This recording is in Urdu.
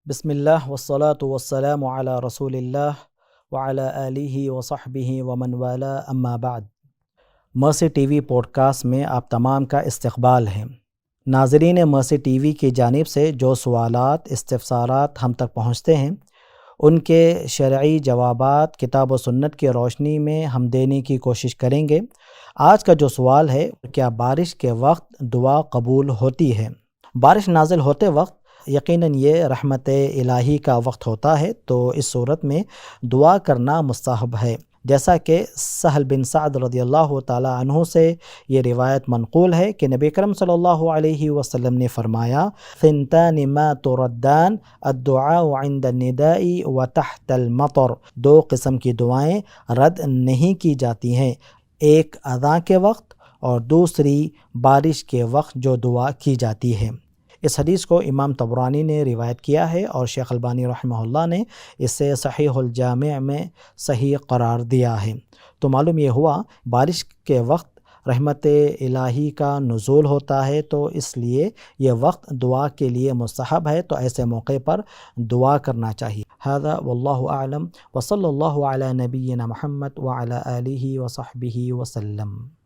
بسم اللہ والصلاة والسلام علی رسول اللہ وعلی آلہ وصحبہ ومن والا اما بعد۔ مرسی ٹی وی پوڈ کاسٹ میں آپ تمام کا استقبال ہے۔ ناظرین مرسی ٹی وی کی جانب سے جو سوالات استفسارات ہم تک پہنچتے ہیں ان کے شرعی جوابات کتاب و سنت کی روشنی میں ہم دینے کی کوشش کریں گے۔ آج کا جو سوال ہے، کیا بارش کے وقت دعا قبول ہوتی ہے؟ بارش نازل ہوتے وقت یقیناً یہ رحمت الہی کا وقت ہوتا ہے، تو اس صورت میں دعا کرنا مستحب ہے، جیسا کہ سہل بن سعد رضی اللہ تعالیٰ عنہ سے یہ روایت منقول ہے کہ نبی کرم صلی اللہ علیہ وسلم نے فرمایا، ثنتان ما تردان الدعاء عند النداء وتحت المطر، دو قسم کی دعائیں رد نہیں کی جاتی ہیں، ایک اذان کے وقت اور دوسری بارش کے وقت جو دعا کی جاتی ہے۔ اس حدیث کو امام طبرانی نے روایت کیا ہے اور شیخ البانی رحمہ اللہ نے اسے صحیح الجامع میں صحیح قرار دیا ہے۔ تو معلوم یہ ہوا بارش کے وقت رحمت الہی کا نزول ہوتا ہے، تو اس لیے یہ وقت دعا کے لیے مستحب ہے، تو ایسے موقع پر دعا کرنا چاہیے۔ ھذا واللہ اعلم وصلی اللہ علی نبینا محمد وعلی آلہ وصحبہ وسلم۔